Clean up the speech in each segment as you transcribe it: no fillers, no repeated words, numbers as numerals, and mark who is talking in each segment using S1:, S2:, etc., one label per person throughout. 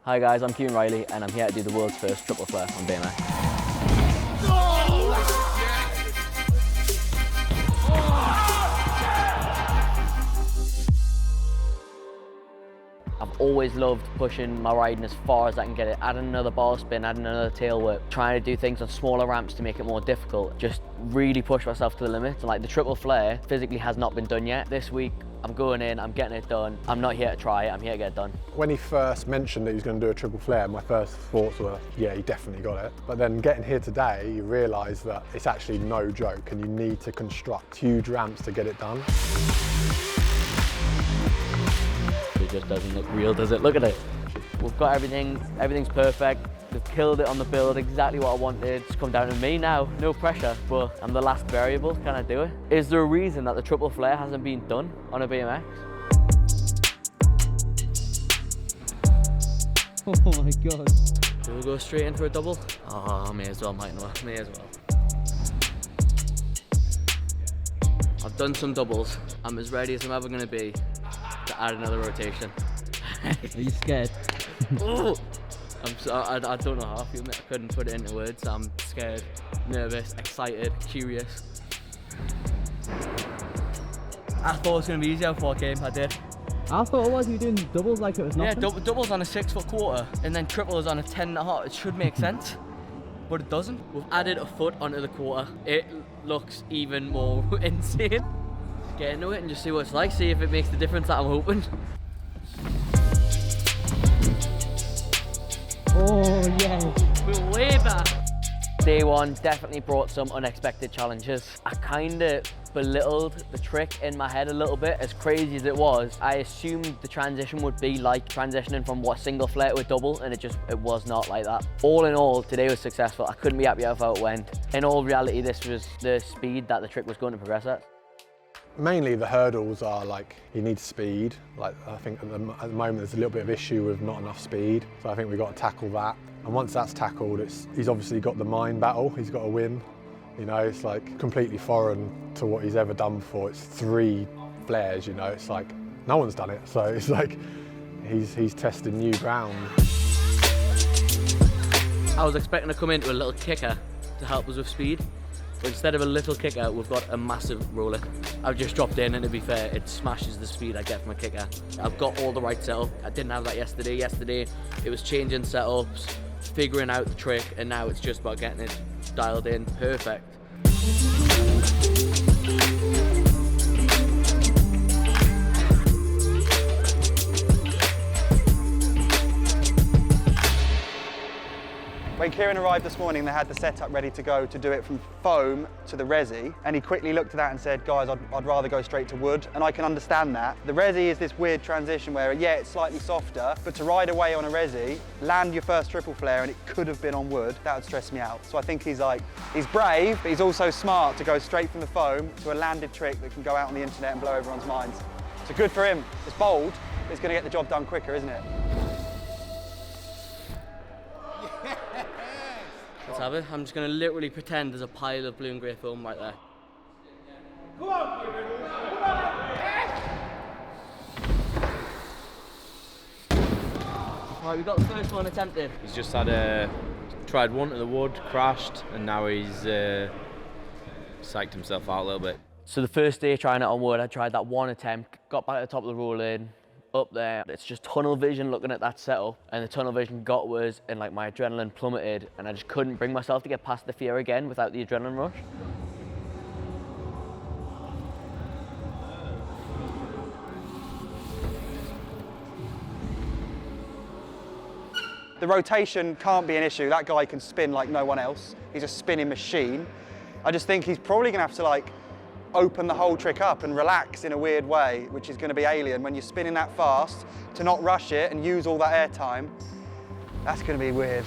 S1: Hi guys, I'm Kieran Riley and I'm here to do the world's first triple flare on BMX. I've always loved pushing my riding as far as I can get it, adding another bar spin, adding another tail whip, trying to do things on smaller ramps to make it more difficult, just really push myself to the limit. And like the triple flare physically has not been done yet. This week I'm going in, I'm getting it done. I'm not here to try it, I'm here to get it done.
S2: When he first mentioned that he was going to do a triple flare, my first thoughts were, yeah, he definitely got it. But then getting here today, you realise that it's actually no joke and you need to construct huge ramps to get it done.
S1: It just doesn't look real, does it? Look at it. We've got everything, everything's perfect. They've killed it on the build, exactly what I wanted. It's come down to me now, no pressure, but I'm the last variable, can I do it? Is there a reason that the triple flare hasn't been done on a BMX?
S3: Oh my God.
S1: Do we go straight into a double? Oh, may as well, might not, may as well. I've done some doubles. I'm as ready as I'm ever gonna be to add another rotation.
S3: Are you scared?
S1: Oh, I don't know how I feel, mate. I couldn't put it into words. I'm scared, nervous, excited, curious. I thought it was going to be easier before I came, I did.
S3: I thought it was, you were doing doubles like it was nothing.
S1: Yeah, doubles on a 6 foot quarter and then triples on a 10.5. It should make sense, but it doesn't. We've added a foot onto the quarter. It looks even more insane. Get into it and just see what it's like, see if it makes the difference that I'm hoping.
S3: Oh yeah.
S1: We're way back. Day one definitely brought some unexpected challenges. I kind of belittled the trick in my head a little bit. As crazy as it was, I assumed the transition would be like transitioning from what single flare to a double, and it was not like that. All in all, today was successful. I couldn't be happier with how it went. In all reality, this was the speed that the trick was going to progress at.
S2: Mainly the hurdles are like, you need speed. Like I think at the moment there's a little bit of issue with not enough speed. So I think we've got to tackle that. And once that's tackled, he's obviously got the mind battle, he's got to win. You know, it's like completely foreign to what he's ever done before. It's 3 flares, you know, it's like, no one's done it. So it's like, he's testing new ground.
S1: I was expecting to come into a little kicker to help us with speed. But instead of a little kicker, we've got a massive roller. I've just dropped in and to be fair, it smashes the speed I get from a kicker. I've got all the right setup. I didn't have that yesterday. Yesterday, it was changing setups, figuring out the trick, and now it's just about getting it dialed in perfect.
S4: When Kieran arrived this morning, they had the setup ready to go to do it from foam to the resi, and he quickly looked at that and said, guys, I'd rather go straight to wood, and I can understand that. The resi is this weird transition where, yeah, it's slightly softer, but to ride away on a resi, land your first triple flare, and it could have been on wood, that would stress me out. So I think he's brave, but he's also smart to go straight from the foam to a landed trick that can go out on the internet and blow everyone's minds. So good for him. It's bold, but it's going to get the job done quicker, isn't it?
S1: Let's have it. I'm just going to literally pretend there's a pile of blue and grey foam right there. Come on, Right, we got the first one attempted.
S5: He's just tried one to the wood, crashed, and now he's psyched himself out a little bit.
S1: So the first day trying it on wood, I tried that one attempt, got back to the top of the roll-in, up there. It's just tunnel vision looking at that setup, and the tunnel vision got worse and like my adrenaline plummeted, and I just couldn't bring myself to get past the fear again without the adrenaline rush.
S4: The rotation can't be an issue. That guy can spin like no one else. He's a spinning machine. I just think he's probably gonna have to like open the whole trick up and relax in a weird way, which is going to be alien when you're spinning that fast. To not rush it and use all that air time, that's going to be weird.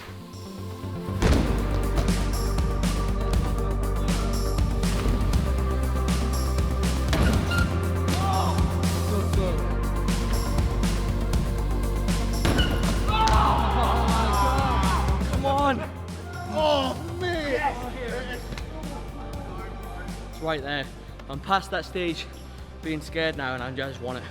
S1: Come on!
S2: Oh, man!
S1: It's right there. I'm past that stage, being scared now, and I just want it.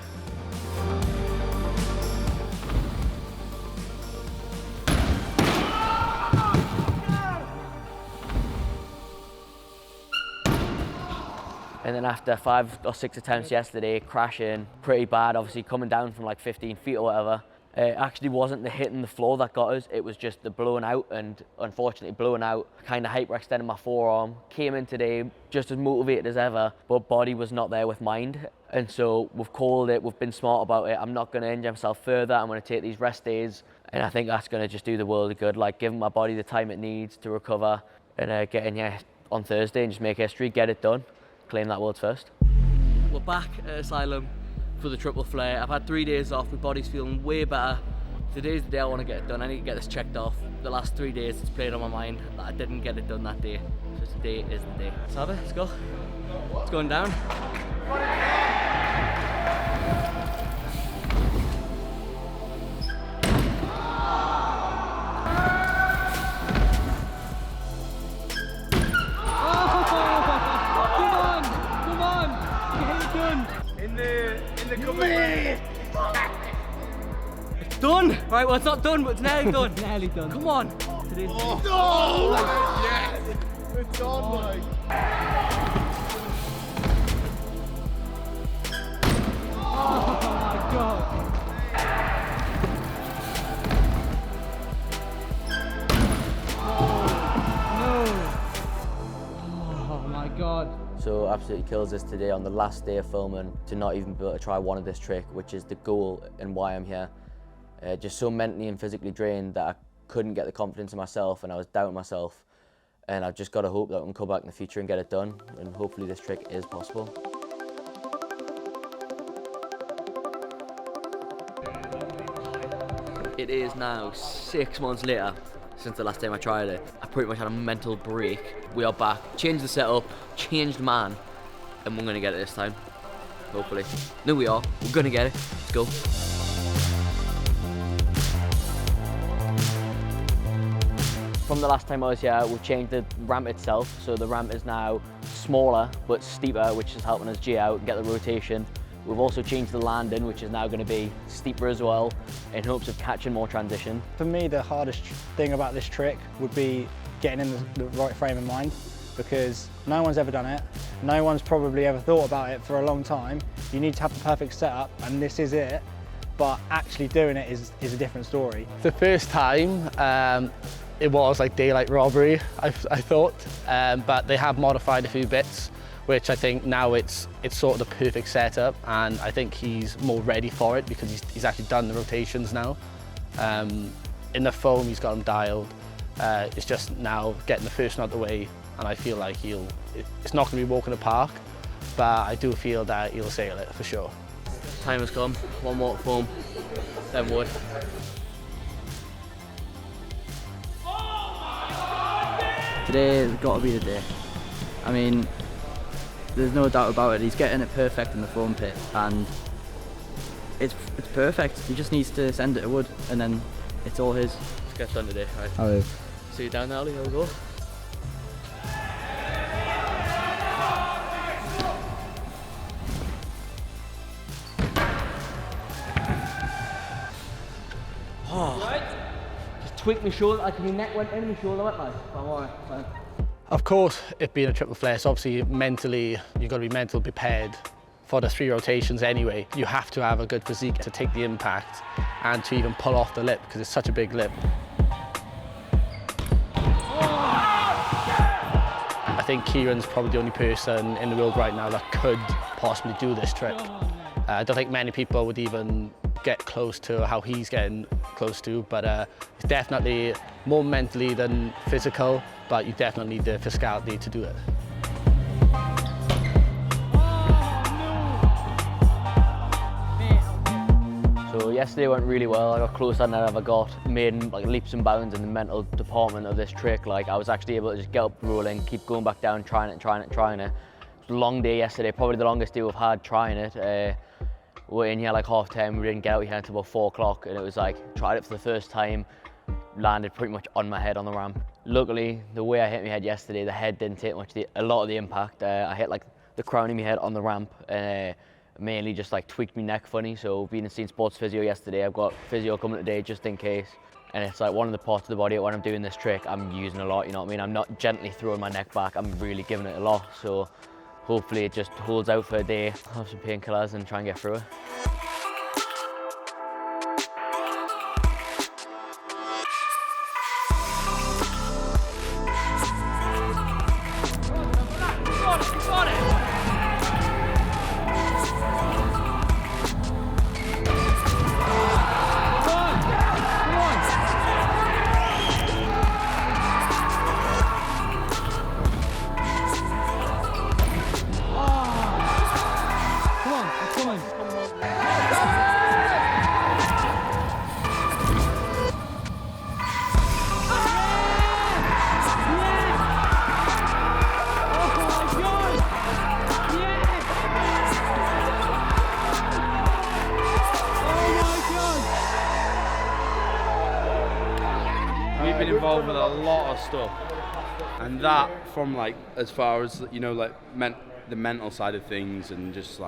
S1: And then after 5 or 6 attempts yesterday, crashing pretty bad, obviously coming down from like 15 feet or whatever, it actually wasn't the hitting the floor that got us, it was just the blowing out, and unfortunately blowing out, kind of hyperextended my forearm. Came in today just as motivated as ever, but body was not there with mind. And so we've called it, we've been smart about it. I'm not going to injure myself further, I'm going to take these rest days, and I think that's going to just do the world of good, like giving my body the time it needs to recover, and get in here on Thursday and just make history, get it done, claim that world's first. We're back at Asylum for the triple flare. I've had 3 days off, my body's feeling way better. Today's the day I want to get it done. I need to get this checked off. The last 3 days it's played on my mind that I didn't get it done that day. So today is the day. Let's have it, let's go. It's going down. It's done! Right, well it's not done, but it's nearly done.
S3: Nearly done.
S1: Come on! Today's
S6: Yes! It's on, like.
S3: Oh my god. Oh my god.
S1: So absolutely kills us today on the last day of filming to not even be able to try one of this trick, which is the goal and why I'm here. Just so mentally and physically drained that I couldn't get the confidence in myself and I was doubting myself. And I've just got to hope that I can come back in the future and get it done, and hopefully this trick is possible. It is now 6 months later since the last time I tried it. I pretty much had a mental break. We are back, changed the setup, changed man, and we're gonna get it this time, hopefully. No, we are, we're gonna get it, let's go. From the last time I was here, we've changed the ramp itself, so the ramp is now smaller but steeper, which is helping us G out and get the rotation. We've also changed the landing, which is now going to be steeper as well, in hopes of catching more transition.
S7: For me, the hardest thing about this trick would be getting in the right frame of mind, because no one's ever done it. No one's probably ever thought about it for a long time. You need to have the perfect setup, and this is it. But actually doing it is a different story.
S8: The first time, it was like daylight robbery, I thought, but they have modified a few bits, which I think now it's sort of the perfect setup, and I think he's more ready for it because he's actually done the rotations now. In the foam, he's got them dialed. It's just now getting the first one out the way, and I feel like it's not going to be walk in the park, but I do feel that he'll sail it for sure.
S1: Time has come, one more foam, then wood.
S3: Today has got to be the day. I mean, there's no doubt about it. He's getting it perfect in the foam pit, and it's perfect. He just needs to send it to wood, and then it's all his.
S1: Let's get done today, right?
S3: Oh.
S1: See you down there, Ali, here we go. Just tweaked my shoulder, like my neck went in, my shoulder went like, I'm alright, fine.
S8: Of course, it being a triple flare, so obviously mentally, you've got to be mentally prepared for the 3 rotations anyway. You have to have a good physique to take the impact and to even pull off the lip, because it's such a big lip. I think Kieran's probably the only person in the world right now that could possibly do this trick. I don't think many people would even get close to how he's getting close to, but it's definitely more mentally than physical, but you definitely need the physicality to do it.
S1: So yesterday went really well. I got closer than I ever got. Made like leaps and bounds in the mental department of this trick. Like I was actually able to just get up rolling, keep going back down, trying it. It was a long day yesterday, probably the longest day we've had trying it. We were in here like 10:30, we didn't get out here until about 4 o'clock, and it was like, tried it for the first time, landed pretty much on my head on the ramp. Luckily, the way I hit my head yesterday, the head didn't take a lot of the impact. I hit like the crown of my head on the ramp, and mainly just like tweaked my neck funny. So being seen sports physio yesterday, I've got physio coming today just in case. And it's like one of the parts of the body when I'm doing this trick, I'm using a lot, you know what I mean? I'm not gently throwing my neck back, I'm really giving it a lot. So hopefully it just holds out for a day, have some painkillers and try and get through it.
S5: We've been involved with a lot of stuff, and that from like as far as you know, like the mental side of things, and just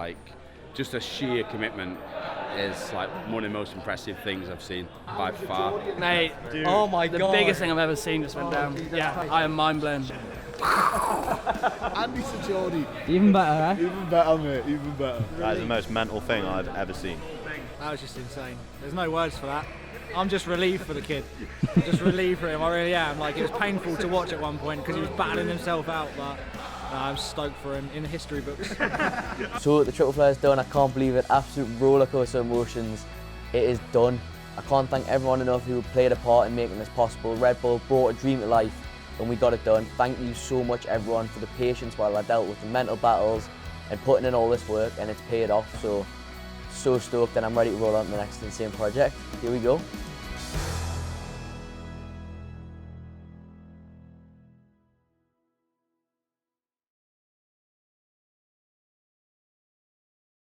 S5: a sheer commitment is like one of the most impressive things I've seen by far.
S9: Mate,
S6: Oh my
S9: the
S6: God.
S9: biggest thing I've ever seen just went down. Yeah, I am mind blown.
S6: Andy Sajordi.
S3: Even better, eh?
S6: Even better, mate. Even better.
S10: That is the most mental thing I've ever seen.
S7: That was just insane. There's no words for that. I'm just relieved for the kid. Just relieved for him, I really am. Like, it was painful to watch at one point because he was battling himself out, but I'm stoked for him in the history books.
S1: So the triple flyer's done, I can't believe it, absolute rollercoaster emotions. It is done. I can't thank everyone enough who played a part in making this possible. Red Bull brought a dream to life and we got it done. Thank you so much everyone for the patience while I dealt with the mental battles and putting in all this work, and it's paid off. So stoked and I'm ready to roll on to the next insane project. Here we go.